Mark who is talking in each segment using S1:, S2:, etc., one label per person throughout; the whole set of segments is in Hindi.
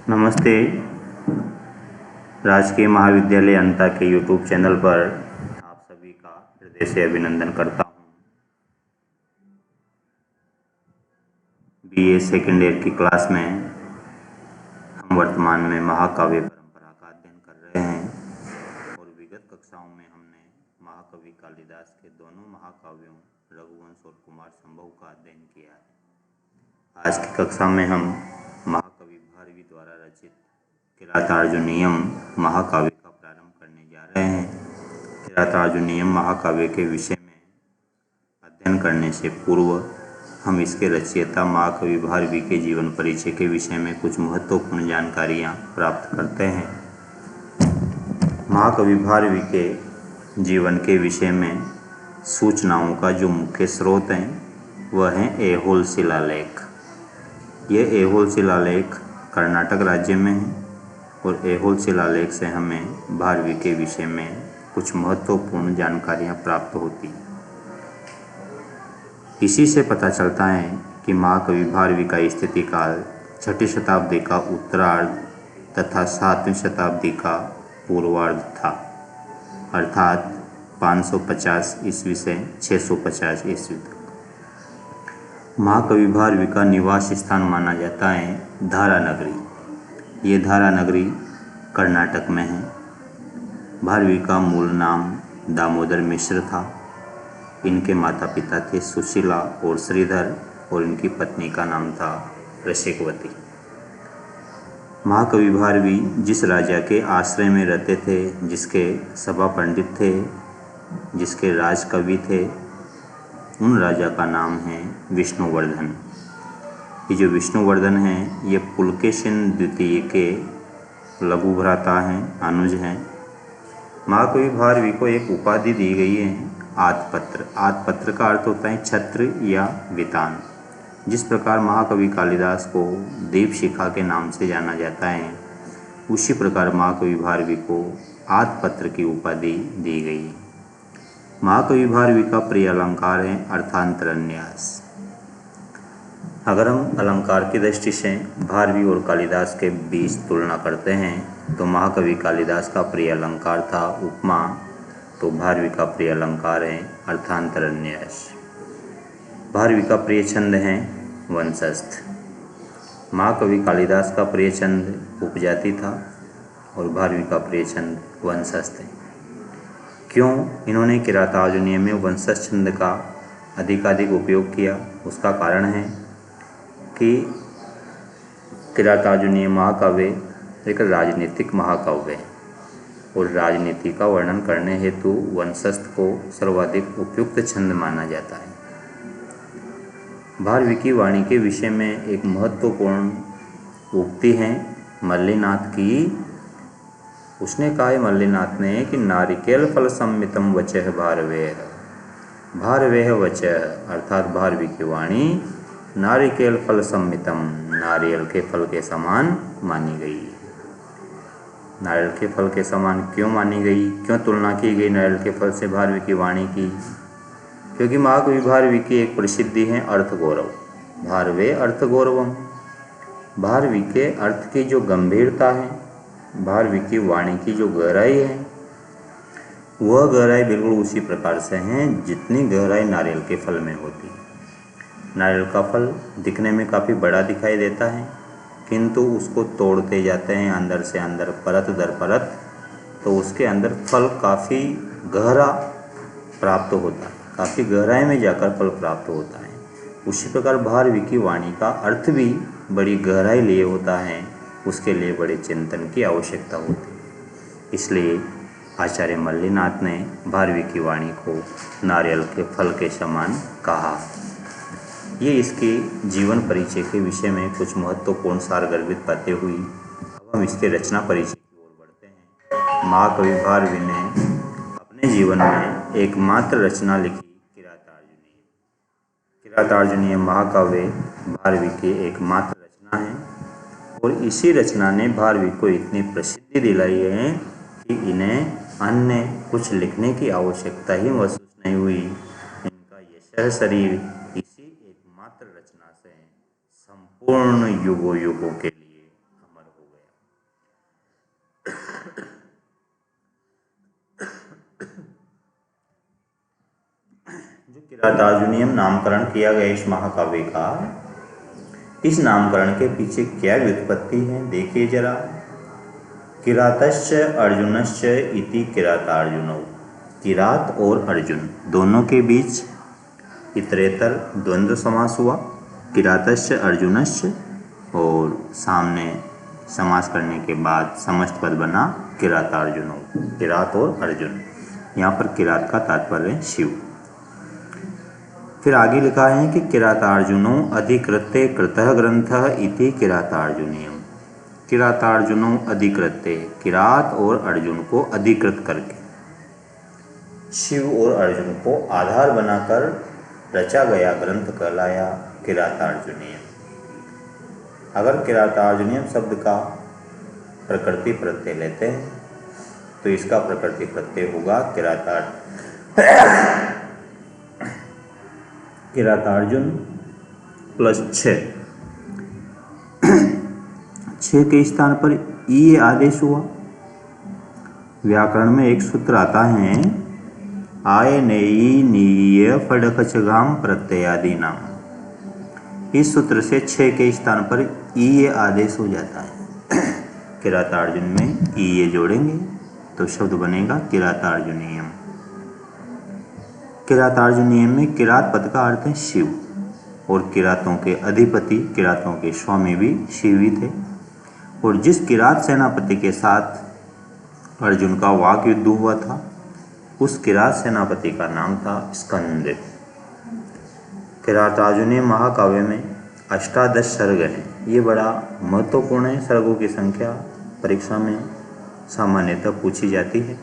S1: नमस्ते। राजकीय महाविद्यालय अंता के यूट्यूब चैनल पर आप सभी का हृदय से अभिनंदन करता हूँ। बीए सेकेंड ईयर की क्लास में हम वर्तमान में महाकाव्य परंपरा का अध्ययन कर रहे हैं और विगत कक्षाओं में हमने महाकवि कालिदास के दोनों महाकाव्यों रघुवंश और कुमार संभव का अध्ययन किया है। आज की कक्षा में हम महाकवि भारवी द्वारा रचित किरातार्जुनीयम महाकाव्य का प्रारंभ करने जा रहे हैं। किरातार्जुनीयम महाकाव्य के विषय में अध्ययन करने से पूर्व हम इसके रचयिता महाकवि भारवी के जीवन परिचय के विषय में कुछ महत्वपूर्ण जानकारियाँ प्राप्त करते हैं। महाकवि भारवी के जीवन के विषय में सूचनाओं का जो मुख्य स्रोत हैं वह हैं ऐहोल शिलालेख। ये ऐहोल शिलालेख कर्नाटक राज्य में है और ऐहोल शिलालेख से हमें भारवी के विषय में कुछ महत्वपूर्ण जानकारियाँ प्राप्त होती हैं। इसी से पता चलता है कि महाकवि भारवी का स्थिति काल 6ठी शताब्दी का उत्तरार्ध तथा 7वीं शताब्दी का पूर्वार्ध था, अर्थात 550 ईस्वी से 650 ईस्वी तक। महाकवि भारवी का निवास स्थान माना जाता है धारा नगरी। ये धारा नगरी कर्नाटक में है। भारवी का मूल नाम दामोदर मिश्र था। इनके माता पिता थे सुशीला और श्रीधर और इनकी पत्नी का नाम था रसिकवती। महाकवि भारवी जिस राजा के आश्रय में रहते थे, जिसके सभा पंडित थे, जिसके राजकवि थे, उन राजा का नाम है विष्णुवर्धन। ये जो विष्णुवर्धन हैं ये पुलकेशिन द्वितीय के लघु भ्राता हैं, अनुज हैं। महाकवि भारवी को एक उपाधि दी गई है आतपत्र। आतपत्र का अर्थ होता है छत्र या वितान। जिस प्रकार महाकवि कालिदास को दीपशिखा के नाम से जाना जाता है, उसी प्रकार महाकवि भारवी को आतपत्र की उपाधि दी गई। महाकवि भारवी का प्रिय अलंकार है अर्थांतरन्यास। अगर हम अलंकार की दृष्टि से भारवी और कालिदास के बीच तुलना करते हैं तो महाकवि कालिदास का प्रिय अलंकार था उपमा, तो भारवी का प्रिय अलंकार है अर्थांतरन्यास। भारवी का प्रिय छंद है वंशस्थ। महाकवि कालिदास का प्रिय छंद उपजाति था और भारवी का प्रिय छंद वंशस्थ है। क्यों इन्होंने किरातार्जुनीयम में वंशस्थ छंद का अधिकाधिक उपयोग किया? उसका कारण है कि किरातार्जुनीय महाकाव्य एक राजनीतिक महाकाव्य है और राजनीति का वर्णन करने हेतु वंशस्थ को सर्वाधिक उपयुक्त छंद माना जाता है। भारवी की वाणी के विषय में एक महत्वपूर्ण उक्ति है मल्लिनाथ की। उसने कहा है मल्लिनाथ ने कि नारिकेल फल सम्मितम वचः भारवेह। भारवेह वचः अर्थात भारवी की वाणी नारिकेल फल सम्मितम, नारियल के फल के समान मानी गई। नारियल के फल के समान क्यों मानी गई, क्यों तुलना की गई नारियल के फल से भारवी की वाणी की? क्योंकि महाकवि भारवी की एक प्रसिद्धि है अर्थ गौरव। भारवे अर्थ गौरवम। भारवी के अर्थ की जो गंभीरता है, भारवी की वाणी की जो गहराई है, वह गहराई बिल्कुल उसी प्रकार से है जितनी गहराई नारियल के फल में होती है। नारियल का फल दिखने में काफ़ी बड़ा दिखाई देता है, किंतु उसको तोड़ते जाते हैं अंदर से अंदर, परत दर परत, तो उसके अंदर फल काफ़ी गहरा प्राप्त होता है, काफ़ी गहराई में जाकर फल प्राप्त होता है। उसी प्रकार भारवी की वाणी का अर्थ भी बड़ी गहराई लिए होता है, उसके लिए बड़े चिंतन की आवश्यकता होती है। इसलिए आचार्य मल्लिनाथ ने भारवी की वाणी को नारियल के फल के समान कहा। ये इसके जीवन परिचय के विषय में कुछ महत्वपूर्ण सारगर्भित बातें हुई। अब हम इसके रचना परिचय की ओर बढ़ते हैं। महाकवि भारवी ने अपने जीवन में एकमात्र रचना लिखी किरातार्जुनीय। किरातार्जुनीय महाकाव्य भारवी की एकमात्र रचना है और इसी रचना ने भारवी को इतनी प्रसिद्धि दिलाई है कि इन्हें अन्य कुछ लिखने की आवश्यकता ही महसूस नहीं हुई। इनका यशः शरीर इसी एकमात्र रचना से संपूर्ण युगों युगों के लिए अमर हो गया। किरातार्जुनीयम नामकरण किया गया इस महाकाव्य का। इस नामकरण के पीछे क्या व्युत्पत्ति है देखिए जरा। किरातश्च अर्जुनश्च इति किरातार्जुनौ, किरात और अर्जुन दोनों के बीच इतरेतर द्वंद्व समास हुआ, किरातश्च अर्जुनश्च, और सामने समास करने के बाद समस्त पद बना किरातार्जुनौ, किरात और अर्जुन। यहाँ पर किरात का तात्पर्य शिव। फिर आगे लिखा है कि किरातार्जुनो अधिकृत्य कृतः ग्रंथः इति किरातार्जुनीयम, किरातार्जुनो अधिकृत्य, किरात और अर्जुन को अधिकृत करके, शिव और अर्जुन को आधार बनाकर रचा गया ग्रंथ कहलाया किरातार्जुनीयम। अगर किरातार्जुनीयम शब्द का प्रकृति प्रत्यय लेते हैं तो इसका प्रकृति प्रत्यय होगा किरातार्जुन प्लस 6। 6 के स्थान पर ई आदेश हुआ। व्याकरण में एक सूत्र आता है, आय नेई नीय फड़कचगाम प्रत्ययादि नाम। इस सूत्र से 6 के स्थान पर ई आदेश हो जाता है। किरातार्जुन में ई जोड़ेंगे तो शब्द बनेगा किरातार्जुनीयम। किरातार्जुनीयम में किरात पद का अर्थ है शिव, और किरातों के अधिपति, किरातों के स्वामी भी शिव ही थे। और जिस किरात सेनापति के साथ अर्जुन का वाक युद्ध हुआ था, उस किरात सेनापति का नाम था स्कंद। किरातार्जुनीय महाकाव्य में 18 सर्ग हैं। ये बड़ा महत्वपूर्ण है। सर्गों की संख्या परीक्षा में सामान्यतः पूछी जाती है,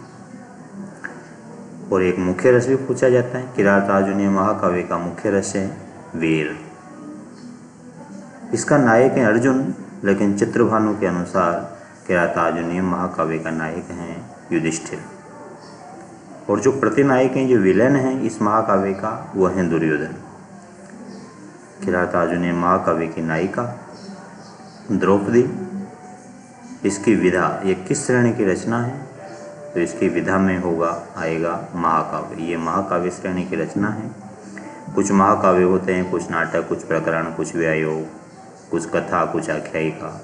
S1: और एक मुख्य रस भी पूछा जाता है। किरातार्जुनीय महाकाव्य का मुख्य रस है वीर। इसका नायक है अर्जुन, लेकिन चित्रभानु के अनुसार किरातार्जुनीय महाकाव्य का नायक हैं युधिष्ठिर, और जो प्रतिनायक हैं, जो विलेन हैं इस महाकाव्य का, वह है दुर्योधन। किरातार्जुनीय महाकाव्य की नायिका द्रौपदी। इसकी विधा, ये किस श्रेणी की रचना है, तो इसकी विधा में आएगा महाकाव्य। ये महाकाव्य श्रेणी की रचना है। कुछ महाकाव्य होते हैं, कुछ नाटक, कुछ प्रकरण, कुछ व्यायोग, कुछ कथा, कुछ आख्यायिका।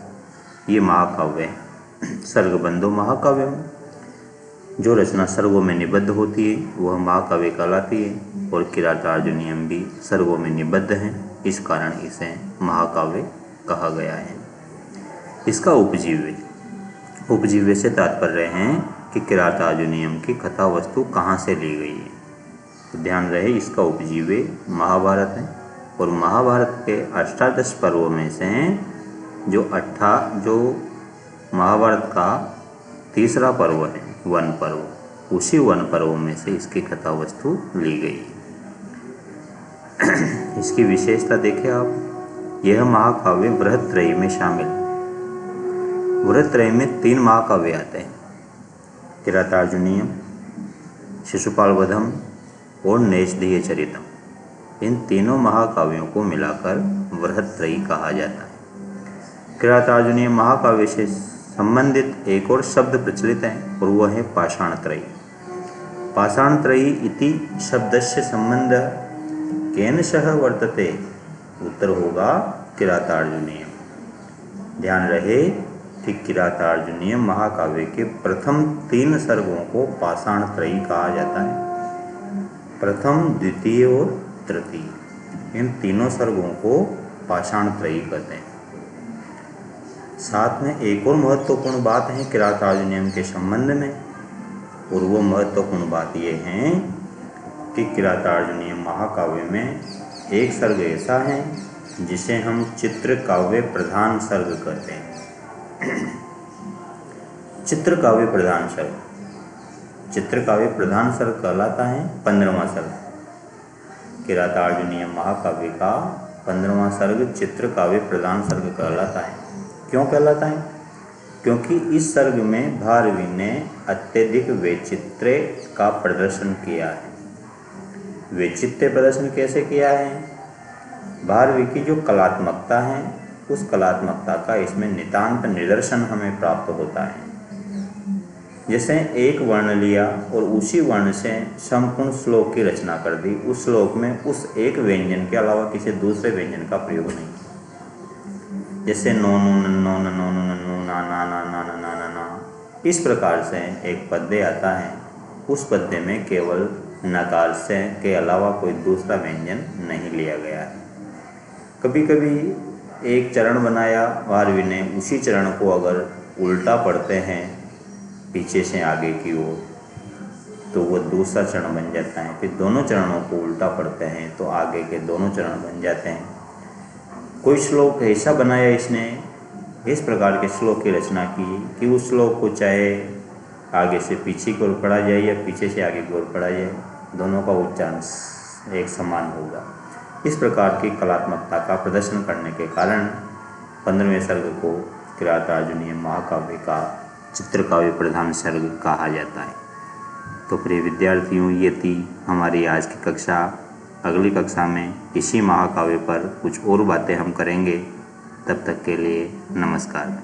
S1: ये महाकाव्य सर्गबंधो महाकाव्य में जो रचना सर्गों में निबद्ध होती है वह महाकाव्य कहलाती है, और किरातार्जुनीयम भी सर्गों में निबद्ध हैं, इस कारण इसे महाकाव्य कहा गया है। इसका उपजीव्य से तात्पर्य है कि किरातार्जुनीयम की कथा वस्तु कहाँ से ली गई है। तो ध्यान रहे, इसका उपजीव्य महाभारत है, और महाभारत के 18 पर्वों में से जो महाभारत का तीसरा पर्व है वन पर्व, उसी वन पर्व में से इसकी कथा वस्तु ली गई है। इसकी विशेषता देखें आप। यह महाकाव्य बृहत्रयी में शामिल है। बृहत्रयी में 3 महाकाव्य आते हैं, किरातार्जुनीयम, शिशुपालवधम और नैषधीय चरितम। इन तीनों महाकाव्यों को मिलाकर बृहत्रयी कहा जाता है। किरातार्जुनीय महाकाव्य से संबंधित एक और शब्द प्रचलित है, और वह है पाषाणत्रयी। पाषाणत्रयी इति शब्दस्य संबंध केन सह वर्तते, उत्तर होगा किरातार्जुनीयम। ध्यान रहे कि किरातार्जुनीय महाकाव्य के प्रथम 3 सर्गों को पाषाणत्रयी कहा जाता है। प्रथम, द्वितीय और तृतीय, इन तीनों सर्गों को पाषाणत्रयी कहते हैं। साथ में एक और महत्वपूर्ण बात है किरातार्जुनीयम के संबंध में, और वो महत्वपूर्ण बात ये है कि किरातार्जुनीय महाकाव्य में एक सर्ग ऐसा है जिसे हम चित्र काव्य प्रधान सर्ग कहते हैं। चित्रकाव्य प्रधान सर्ग, चित्रकाव्य प्रधान सर्ग कहलाता है 15वां सर्ग। किरातार्जुनीय महाकाव्य का 15वां सर्ग चित्रकाव्य प्रधान सर्ग कहलाता है। क्यों कहलाता है? क्योंकि इस सर्ग में भारवी ने अत्यधिक वैचित्र्य का प्रदर्शन किया है। वैचित्र्य प्रदर्शन कैसे किया है? भारवी की जो कलात्मकता है, उस कलात्मकता का इसमें नितांत निदर्शन हमें प्राप्त होता है। जैसे एक वर्ण लिया और उसी वर्ण से संपूर्ण श्लोक की रचना कर दी। उस श्लोक में उस एक व्यंजन के अलावा किसी दूसरे व्यंजन का प्रयोग नहीं। जैसे no no no no no no no ना ना ना ना ना ना ना, इस प्रकार से एक पद्य आता है। उस पद्य में केवल नकार से के अलावा कोई दूसरा व्यंजन नहीं लिया गया है। कभी कभी एक चरण बनाया वारवी ने, उसी चरण को अगर उल्टा पढ़ते हैं पीछे से आगे की ओर तो वो दूसरा चरण बन जाता है। फिर दोनों चरणों को उल्टा पढ़ते हैं तो आगे के दोनों चरण बन जाते हैं। कोई श्लोक ऐसा बनाया इसने, इस प्रकार के श्लोक की रचना की कि उस श्लोक को चाहे आगे से पीछे की ओर पढ़ा जाए या पीछे से आगे की ओर पढ़ा जाए, दोनों का उच्चारण एक समान होगा। इस प्रकार की कलात्मकता का प्रदर्शन करने के कारण 15वें सर्ग को किरातार्जुनीय महाकाव्य का चित्रकाव्य प्रधान सर्ग कहा जाता है। तो प्रिय विद्यार्थियों, ये थी हमारी आज की कक्षा। अगली कक्षा में इसी महाकाव्य पर कुछ और बातें हम करेंगे। तब तक के लिए नमस्कार।